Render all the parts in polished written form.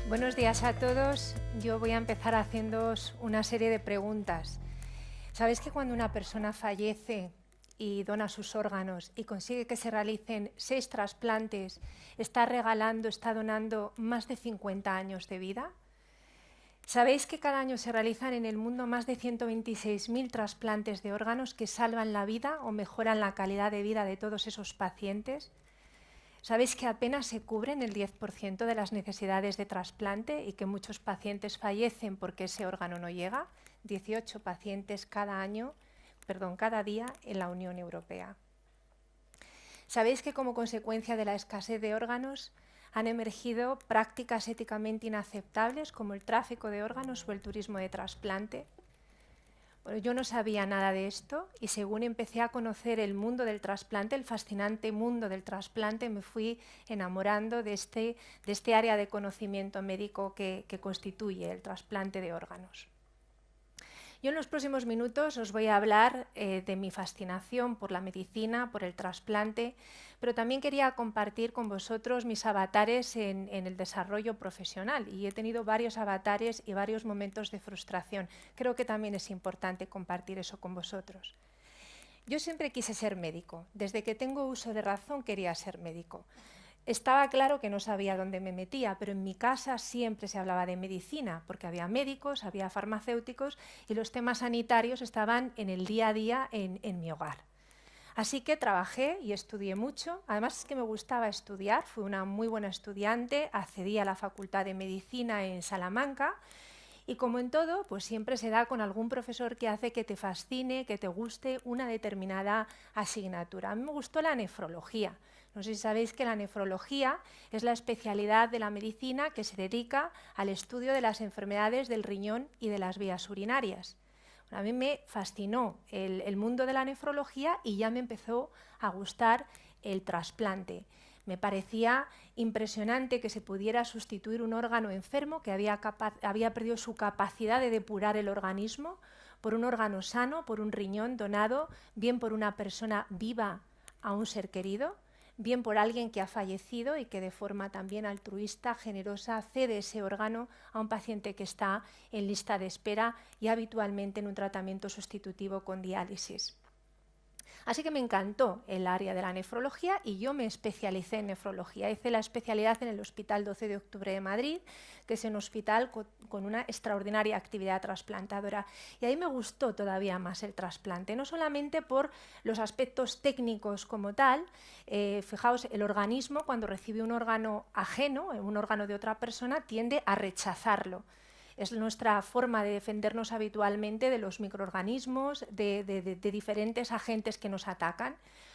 Buenos días a todos. Yo voy a empezar haciéndoos una serie de preguntas. ¿Sabéis que cuando una persona fallece y dona sus órganos y consigue que se realicen 6 trasplantes, está regalando, está donando más de 50 años de vida? ¿Sabéis que cada año se realizan en el mundo más de 126.000 trasplantes de órganos que salvan la vida o mejoran la calidad de vida de todos esos pacientes? ¿Sabéis que apenas se cubren el 10% de las necesidades de trasplante y que muchos pacientes fallecen porque ese órgano no llega? 18 pacientes cada día en la Unión Europea. ¿Sabéis que como consecuencia de la escasez de órganos han emergido prácticas éticamente inaceptables como el tráfico de órganos o el turismo de trasplante? Bueno, yo no sabía nada de esto y según empecé a conocer el mundo del trasplante, el fascinante mundo del trasplante, me fui enamorando de este área de conocimiento médico que constituye el trasplante de órganos. Yo en los próximos minutos os voy a hablar de mi fascinación por la medicina, por el trasplante, pero también quería compartir con vosotros mis avatares en el desarrollo profesional y he tenido varios avatares y varios momentos de frustración. Creo que también es importante compartir eso con vosotros. Yo siempre quise ser médico. Desde que tengo uso de razón quería ser médico. Estaba claro que no sabía dónde me metía, pero en mi casa siempre se hablaba de medicina, porque había médicos, había farmacéuticos y los temas sanitarios estaban en el día a día en mi hogar. Así que trabajé y estudié mucho. Además es que me gustaba estudiar, fui una muy buena estudiante, accedí a la Facultad de Medicina en Salamanca y como en todo, pues siempre se da con algún profesor que hace que te fascine, que te guste una determinada asignatura. A mí me gustó la nefrología. No sé si sabéis que la nefrología es la especialidad de la medicina que se dedica al estudio de las enfermedades del riñón y de las vías urinarias. Bueno, a mí me fascinó el mundo de la nefrología y ya me empezó a gustar el trasplante. Me parecía impresionante que se pudiera sustituir un órgano enfermo que había perdido su capacidad de depurar el organismo por un órgano sano, por un riñón donado, bien por una persona viva a un ser querido, bien por alguien que ha fallecido y que de forma también altruista, generosa, cede ese órgano a un paciente que está en lista de espera y habitualmente en un tratamiento sustitutivo con diálisis. Así que me encantó el área de la nefrología y yo me especialicé en nefrología. Hice la especialidad en el Hospital 12 de Octubre de Madrid, que es un hospital con una extraordinaria actividad trasplantadora. Y ahí me gustó todavía más el trasplante, no solamente por los aspectos técnicos como tal. Fijaos, el organismo cuando recibe un órgano ajeno, un órgano de otra persona, tiende a rechazarlo. Es nuestra forma de defendernos habitualmente de los microorganismos, de diferentes agentes que nos atacan,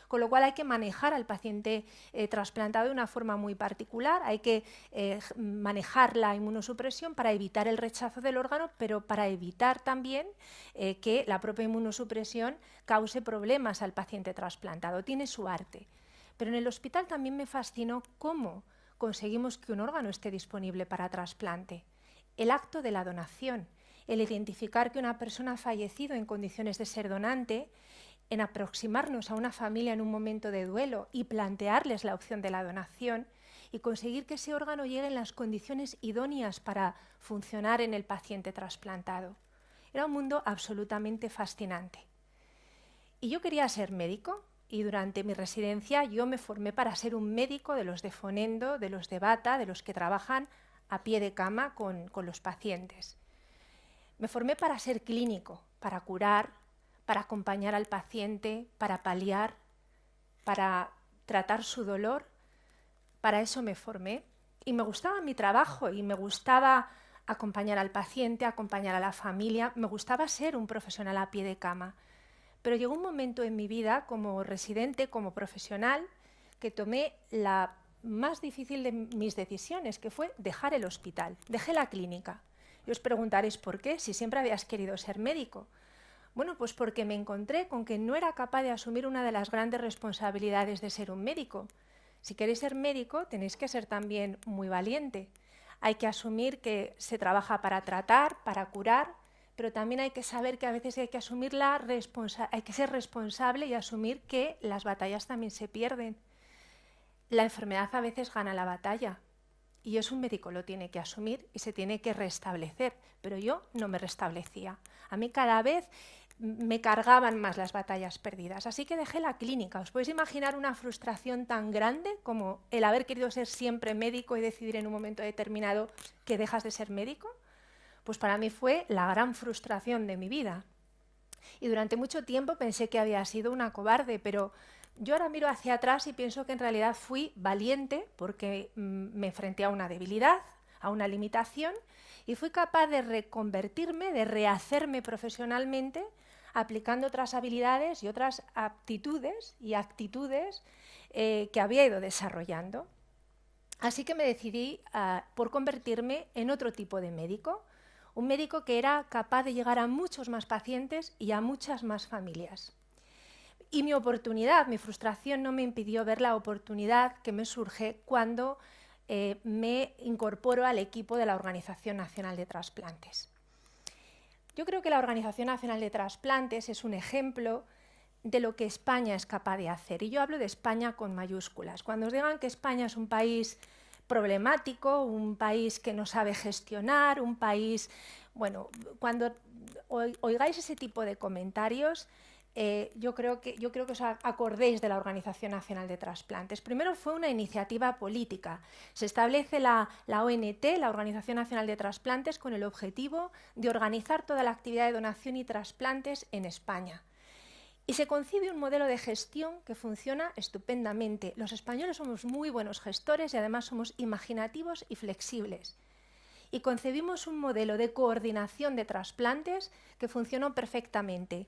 con lo cual hay que manejar al paciente trasplantado de una forma muy particular, hay que manejar la inmunosupresión para evitar el rechazo del órgano, pero para evitar también que la propia inmunosupresión cause problemas al paciente trasplantado. Tiene su arte. Pero en el hospital también me fascinó cómo conseguimos que un órgano esté disponible para trasplante. El acto de la donación, el identificar que una persona ha fallecido en condiciones de ser donante, en aproximarnos a una familia en un momento de duelo y plantearles la opción de la donación y conseguir que ese órgano llegue en las condiciones idóneas para funcionar en el paciente trasplantado. Era un mundo absolutamente fascinante. Y yo quería ser médico y durante mi residencia yo me formé para ser un médico de los de Fonendo, de los de Bata, de los que trabajan a pie de cama con los pacientes. Me formé para ser clínico, para curar, para acompañar al paciente, para paliar, para tratar su dolor. Para eso me formé y me gustaba mi trabajo y me gustaba acompañar al paciente, acompañar a la familia, me gustaba ser un profesional a pie de cama. Pero llegó un momento en mi vida como residente, como profesional, que tomé la más difícil de mis decisiones, que fue dejar el hospital, dejé la clínica. Y os preguntaréis por qué, si siempre habías querido ser médico. Bueno, pues porque me encontré con que no era capaz de asumir una de las grandes responsabilidades de ser un médico. Si queréis ser médico, tenéis que ser también muy valiente. Hay que asumir que se trabaja para tratar, para curar, pero también hay que saber que a veces hay que asumir hay que ser responsable y asumir que las batallas también se pierden. la enfermedad a veces gana la batalla y eso un médico lo tiene que asumir y se tiene que restablecer, pero yo no me restablecía. A mí cada vez me cargaban más las batallas perdidas, así que dejé la clínica. ¿Os podéis imaginar una frustración tan grande como el haber querido ser siempre médico y decidir en un momento determinado que dejas de ser médico? Pues para mí fue la gran frustración de mi vida. Y durante mucho tiempo pensé que había sido una cobarde, pero yo ahora miro hacia atrás y pienso que en realidad fui valiente porque me enfrenté a una debilidad, a una limitación, y fui capaz de reconvertirme, de rehacerme profesionalmente, aplicando otras habilidades y otras aptitudes y actitudes que había ido desarrollando. Así que me decidí por convertirme en otro tipo de médico, un médico que era capaz de llegar a muchos más pacientes y a muchas más familias. Y mi oportunidad, mi frustración no me impidió ver la oportunidad que me surge cuando me incorporo al equipo de la Organización Nacional de Trasplantes. Yo creo que la Organización Nacional de Trasplantes es un ejemplo de lo que España es capaz de hacer. Y yo hablo de España con mayúsculas. Cuando os digan que España es un país problemático, un país que no sabe gestionar, un país... Bueno, cuando oigáis ese tipo de comentarios, yo creo que os acordéis de la Organización Nacional de Trasplantes. Primero fue una iniciativa política. Se establece la ONT, la Organización Nacional de Trasplantes, con el objetivo de organizar toda la actividad de donación y trasplantes en España. Y se concibe un modelo de gestión que funciona estupendamente. Los españoles somos muy buenos gestores y además somos imaginativos y flexibles. Y concebimos un modelo de coordinación de trasplantes que funcionó perfectamente.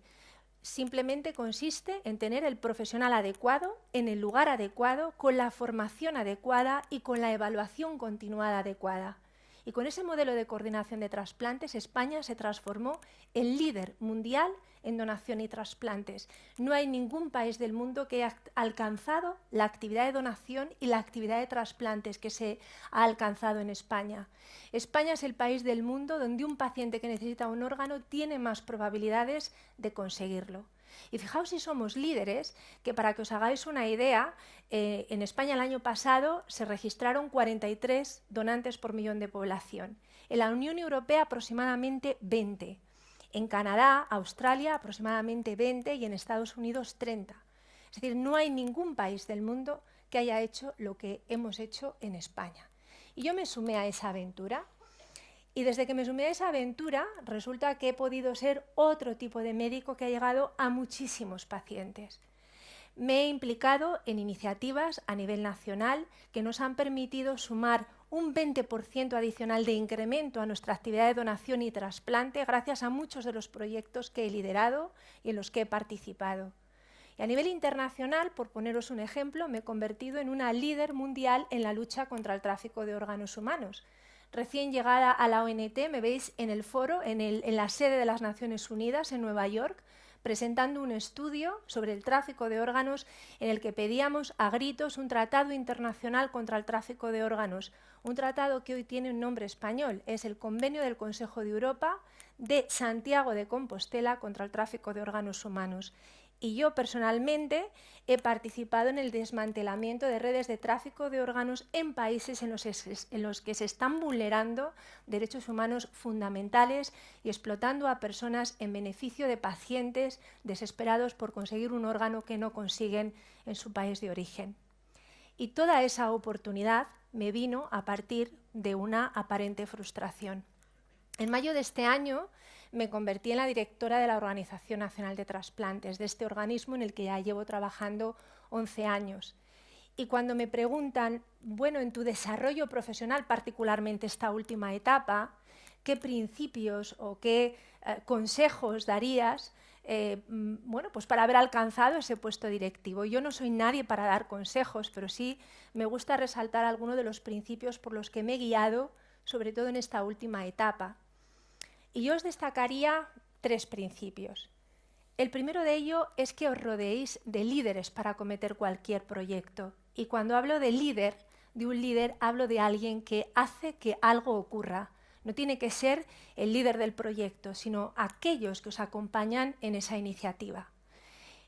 Simplemente consiste en tener el profesional adecuado, en el lugar adecuado, con la formación adecuada y con la evaluación continuada adecuada. Y con ese modelo de coordinación de trasplantes, España se transformó en líder mundial en donación y trasplantes. No hay ningún país del mundo que haya alcanzado la actividad de donación y la actividad de trasplantes que se ha alcanzado en España. España es el país del mundo donde un paciente que necesita un órgano tiene más probabilidades de conseguirlo. Y fijaos si somos líderes, que para que os hagáis una idea, en España el año pasado se registraron 43 donantes por millón de población. En la Unión Europea aproximadamente 20. En Canadá, Australia aproximadamente 20 y en Estados Unidos 30. Es decir, no hay ningún país del mundo que haya hecho lo que hemos hecho en España. Y yo me sumé a esa aventura. Y desde que me sumé a esa aventura, resulta que he podido ser otro tipo de médico que ha llegado a muchísimos pacientes. Me he implicado en iniciativas a nivel nacional que nos han permitido sumar un 20% adicional de incremento a nuestra actividad de donación y trasplante gracias a muchos de los proyectos que he liderado y en los que he participado. Y a nivel internacional, por poneros un ejemplo, me he convertido en una líder mundial en la lucha contra el tráfico de órganos humanos. Recién llegada a la ONT, me veis en el foro, en la sede de las Naciones Unidas en Nueva York, presentando un estudio sobre el tráfico de órganos en el que pedíamos a gritos un tratado internacional contra el tráfico de órganos, un tratado que hoy tiene un nombre español, es el Convenio del Consejo de Europa de Santiago de Compostela contra el tráfico de órganos humanos. Y yo personalmente he participado en el desmantelamiento de redes de tráfico de órganos en países en los que se están vulnerando derechos humanos fundamentales y explotando a personas en beneficio de pacientes desesperados por conseguir un órgano que no consiguen en su país de origen. Y toda esa oportunidad me vino a partir de una aparente frustración. En mayo de este año me convertí en la directora de la Organización Nacional de Trasplantes, de este organismo en el que ya llevo trabajando 11 años. Y cuando me preguntan, bueno, en tu desarrollo profesional, particularmente esta última etapa, ¿qué principios o qué consejos darías bueno, pues para haber alcanzado ese puesto directivo? Yo no soy nadie para dar consejos, pero sí me gusta resaltar algunos de los principios por los que me he guiado, sobre todo en esta última etapa. Y yo os destacaría 3 principios. El primero de ello es que os rodeéis de líderes para acometer cualquier proyecto. Y cuando hablo de un líder, hablo de alguien que hace que algo ocurra. No tiene que ser el líder del proyecto, sino aquellos que os acompañan en esa iniciativa.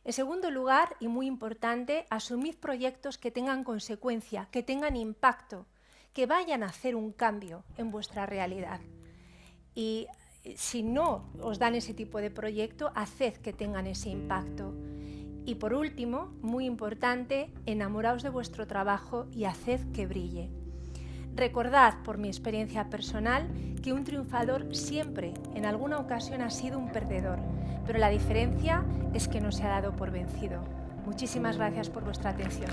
En segundo lugar, y muy importante, asumid proyectos que tengan consecuencia, que tengan impacto, que vayan a hacer un cambio en vuestra realidad. Y si no os dan ese tipo de proyecto, haced que tengan ese impacto. Y por último, muy importante, enamoraos de vuestro trabajo y haced que brille. Recordad, por mi experiencia personal, que un triunfador siempre, en alguna ocasión, ha sido un perdedor, pero la diferencia es que no se ha dado por vencido. Muchísimas gracias por vuestra atención.